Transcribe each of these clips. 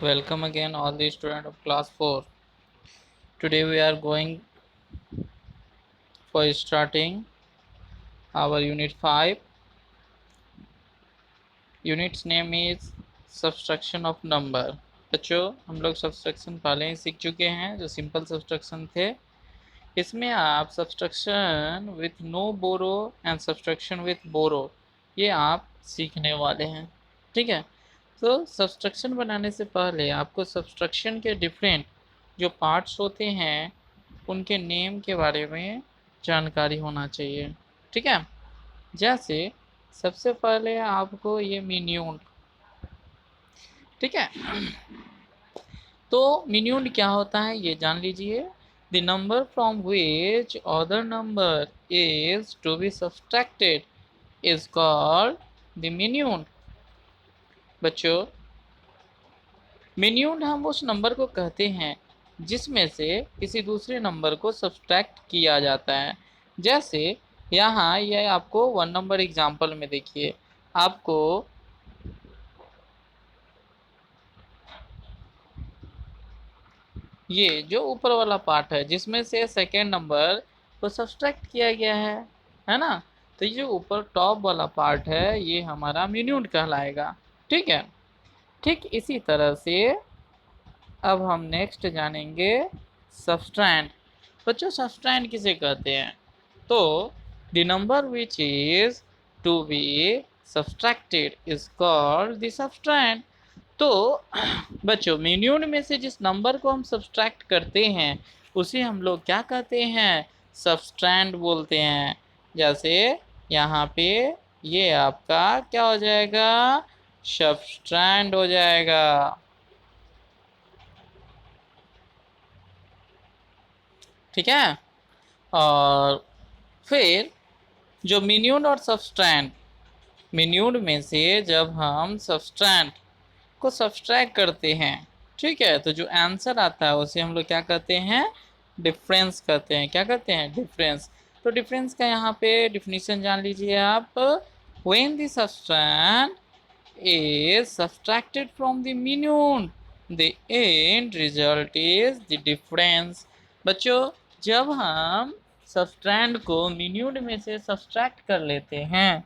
Welcome again all the students of class 4. Today we are going for starting our unit 5. Unit's name is subtraction of number. बच्चों हम लोग subtraction पहले ही सीख चुके हैं जो सिंपल सब्सट्रैक्शन थे। इसमें आप subtraction with no borrow and subtraction with borrow ये आप सीखने वाले हैं। ठीक है, तो सब्सट्रैक्शन बनाने से पहले आपको सब्सट्रैक्शन के डिफरेंट जो पार्ट्स होते हैं उनके नेम के बारे में जानकारी होना चाहिए। ठीक है, जैसे सबसे पहले आपको ये मिन्यून, ठीक है, तो मिन्यून क्या होता है ये जान लीजिए। The number from which other number is to be subtracted is called the minuend. बच्चों मिन्यून हम उस नंबर को कहते हैं जिसमें से किसी दूसरे नंबर को सब्सट्रैक्ट किया जाता है। जैसे यहाँ ये आपको 1 नंबर एग्जाम्पल में देखिए, आपको ये जो ऊपर वाला पार्ट है जिसमें से सेकेंड नंबर को सब्सट्रैक्ट किया गया है ना, तो ये जो ऊपर टॉप वाला पार्ट है ये हमारा मिन्यून कहलाएगा। ठीक है, ठीक इसी तरह से अब हम नेक्स्ट जानेंगे सब्सट्रैंड। बच्चों सब्सट्रैंड किसे कहते हैं? तो the number which is to be subtracted is called the subtrahend. तो बच्चों मिन्यून में से जिस नंबर को हम सब्सट्रैक्ट करते हैं उसे हम लोग क्या कहते हैं? सब्सट्रैंड बोलते हैं। जैसे यहाँ पे ये आपका क्या हो जाएगा? सब्सट्रैंड हो जाएगा। ठीक है, और फिर जो मिन्यून और सब्सट्रैंड, मिन्यून में से जब हम सब्सट्रैंड को सब्सट्रैक्ट करते हैं, ठीक है, तो जो आंसर आता है उसे हम लोग क्या कहते हैं? डिफरेंस कहते हैं। क्या कहते हैं? डिफरेंस। तो डिफरेंस का यहाँ पे डिफिनीशन जान लीजिए आप। When the subtrahend is subtracted from the minimum, the end result is the difference। बच्चों जब हम सब्सट्रैंड को मिन्यून में से सब्सट्रैक्ट कर लेते हैं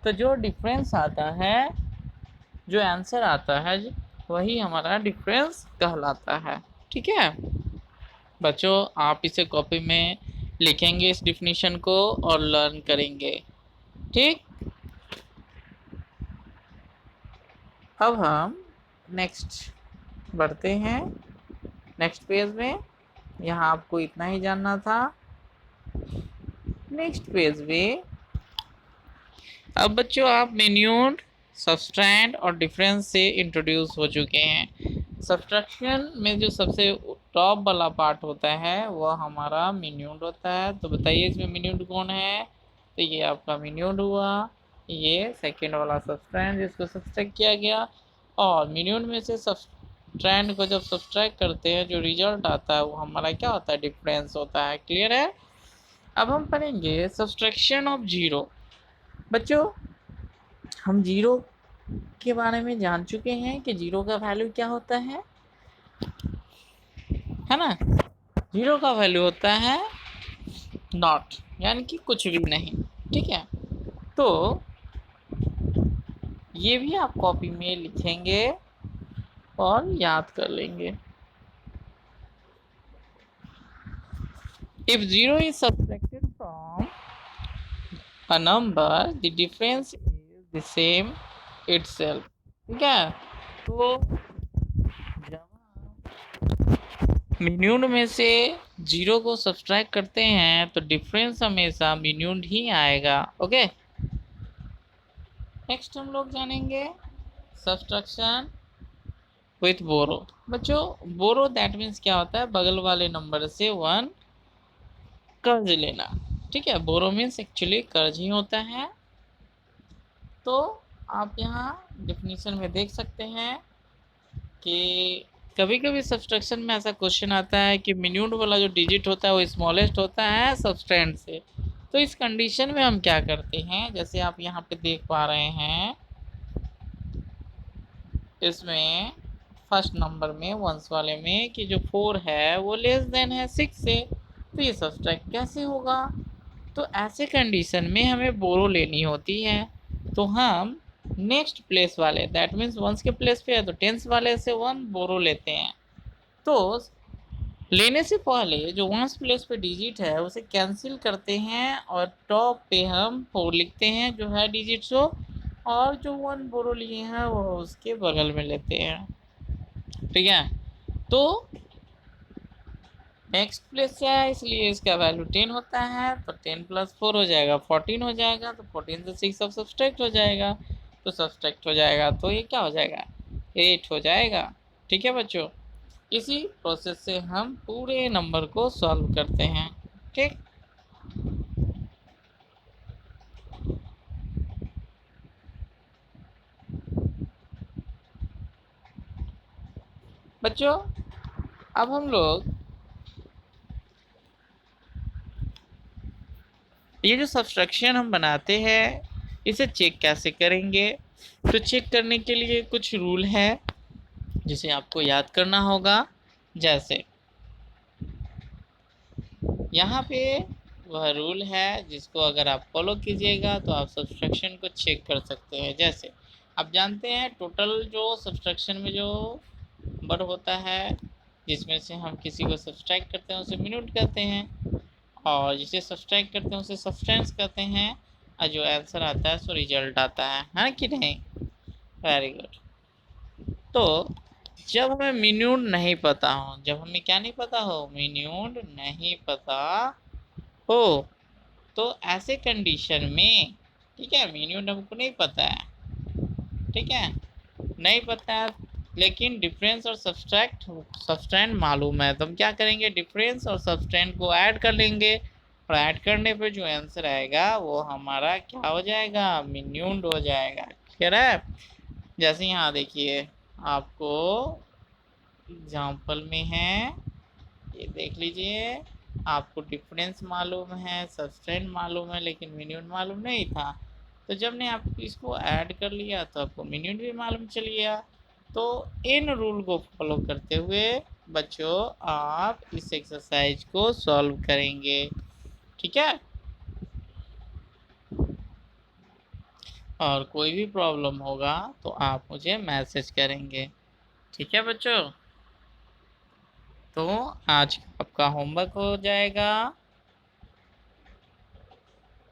तो जो डिफरेंस आता है, जो आंसर आता है, वही हमारा डिफरेंस कहलाता है। ठीक है बच्चों, आप इसे कॉपी में लिखेंगे इस डिफिनीशन को और लर्न करेंगे। ठीक, अब हम नेक्स्ट बढ़ते हैं नेक्स्ट पेज में। यहाँ आपको इतना ही जानना था। नेक्स्ट पेज में अब बच्चों आप मिन्यून, सब्सट्रैंड और डिफरेंस से इंट्रोड्यूस हो चुके हैं। सब्सट्रैक्शन में जो सबसे टॉप वाला पार्ट होता है वह हमारा मिन्यून होता है। तो बताइए इसमें मिन्यून कौन है? तो ये आपका मिन्यून हुआ, ये सेकेंड वाला सब्सट्रैंड जिसको सब्सट्रैक्ट किया गया। और मिन्यून में से सब्सट्रैंड को जब सब्सट्रैक्ट करते हैं जो रिजल्ट आता है वो हमारा क्या होता है? डिफरेंस होता है। क्लियर है? अब हम पढ़ेंगे सब्सट्रैक्शन ऑफ जीरो। बच्चों हम जीरो के बारे में जान चुके हैं कि जीरो का वैल्यू क्या होता है ना? जीरो का वैल्यू होता है नॉट, यानी कि कुछ भी नहीं। ठीक है, तो ये भी आप कॉपी में लिखेंगे और याद कर लेंगे। If zero is subtracted from a number, the difference is the same itself। ठीक है, तो जब मिन्यून में से जीरो को सब्सट्रैक्ट करते हैं तो डिफरेंस हमेशा मिन्यून ही आएगा। ओके, नेक्स्ट हम लोग जानेंगे सब्सट्रैक्शन विथ बोरो। बच्चों बोरो दैट मीन्स क्या होता है? बगल वाले नंबर से 1 कर्ज लेना। ठीक है, बोरो मीन्स एक्चुअली कर्ज ही होता है। तो आप यहाँ डिफिनीशन में देख सकते हैं कि कभी कभी सब्सट्रैक्शन में ऐसा क्वेश्चन आता है कि मिन्यून वाला जो डिजिट होता है वो स्मॉलेस्ट होता है सब्सट्रैंड से। तो इस कंडीशन में हम क्या करते हैं? जैसे आप यहाँ पे देख पा रहे हैं, इसमें फर्स्ट नंबर में वंस वाले में कि जो 4 है वो लेस देन है 6 से, तो ये सब्सट्रैक्ट कैसे होगा? तो ऐसे कंडीशन में हमें बोरो लेनी होती है, तो हम नेक्स्ट प्लेस वाले दैट मीन्स वंस के प्लेस पे है तो टेंस वाले से 1 बोरो लेते हैं। तो लेने से पहले जो वंस प्लेस पे डिजिट है उसे कैंसिल करते हैं और टॉप पे हम 4 लिखते हैं जो है डिजिट शो, और जो 1 बोरो लिए हैं वो उसके बगल में लेते हैं। ठीक है, तो नेक्स्ट प्लेस से है इसलिए इसका वैल्यू 10 होता है, तो 10 + 4 हो जाएगा 14 हो जाएगा, तो 14 से 6 अब सब्सट्रैक्ट हो जाएगा, तो सब्सट्रैक्ट हो जाएगा तो ये क्या हो जाएगा 8 हो जाएगा। ठीक है बच्चों, इसी प्रोसेस से हम पूरे नंबर को सॉल्व करते हैं। ठीक, बच्चों अब हम लोग ये जो सब्सट्रैक्शन हम बनाते हैं इसे चेक कैसे करेंगे? तो चेक करने के लिए कुछ रूल है जिसे आपको याद करना होगा। जैसे यहाँ पे वह रूल है जिसको अगर आप फॉलो कीजिएगा तो आप सब्सट्रैक्शन को चेक कर सकते हैं। जैसे आप जानते हैं टोटल जो सब्सट्रैक्शन में जो नंबर होता है जिसमें से हम किसी को सब्सट्रैक्ट करते हैं उसे मिनट कहते हैं, और जिसे सब्सट्रैक्ट करते हैं उसे सब्सटेंस कहते हैं, और जो आंसर आता है सो रिजल्ट आता है कि नहीं? Very good. तो जब हमें मिन्यूट नहीं पता हो, जब हमें क्या नहीं पता हो, मिन्यूट नहीं पता हो, तो ऐसे कंडीशन में ठीक है मिन्यूट हमको नहीं पता है, ठीक है नहीं पता है, लेकिन डिफरेंस और सब्सट्रैंड मालूम है, तो हम क्या करेंगे डिफरेंस और सब्सट्रैंड को ऐड कर लेंगे, और ऐड करने पे जो आंसर आएगा वो हमारा क्या हो जाएगा मिन्यूट हो जाएगा। क्लियर है? जैसे यहाँ देखिए आपको एग्जाम्पल में है, ये देख लीजिए, आपको डिफरेंस मालूम है सब्सट्रैंड मालूम है लेकिन मिन्यूट मालूम नहीं था, तो जब ने आप इसको ऐड कर लिया तो आपको मिन्यूट भी मालूम चल गया। तो इन रूल को फॉलो करते हुए बच्चों आप इस एक्सरसाइज को सॉल्व करेंगे। ठीक है, और कोई भी प्रॉब्लम होगा तो आप मुझे मैसेज करेंगे। ठीक है बच्चों, तो आज आपका होमवर्क हो जाएगा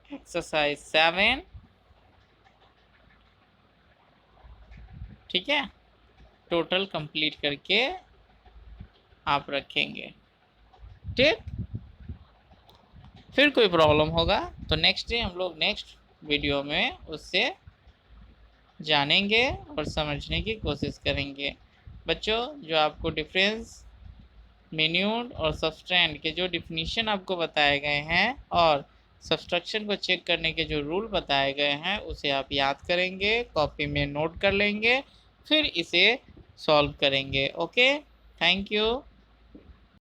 एक्सरसाइज 7। ठीक है, टोटल कंप्लीट करके आप रखेंगे। ठीक, फिर कोई प्रॉब्लम होगा तो नेक्स्ट डे हम लोग नेक्स्ट वीडियो में उससे जानेंगे और समझने की कोशिश करेंगे। बच्चों जो आपको डिफरेंस मिन्यूट और सब्सट्रैंड के जो डिफिनीशन आपको बताए गए हैं और सब्सट्रैक्शन को चेक करने के जो रूल बताए गए हैं उसे आप याद करेंगे, कॉपी में नोट कर लेंगे, फिर इसे सॉल्व करेंगे। Okay, thank you.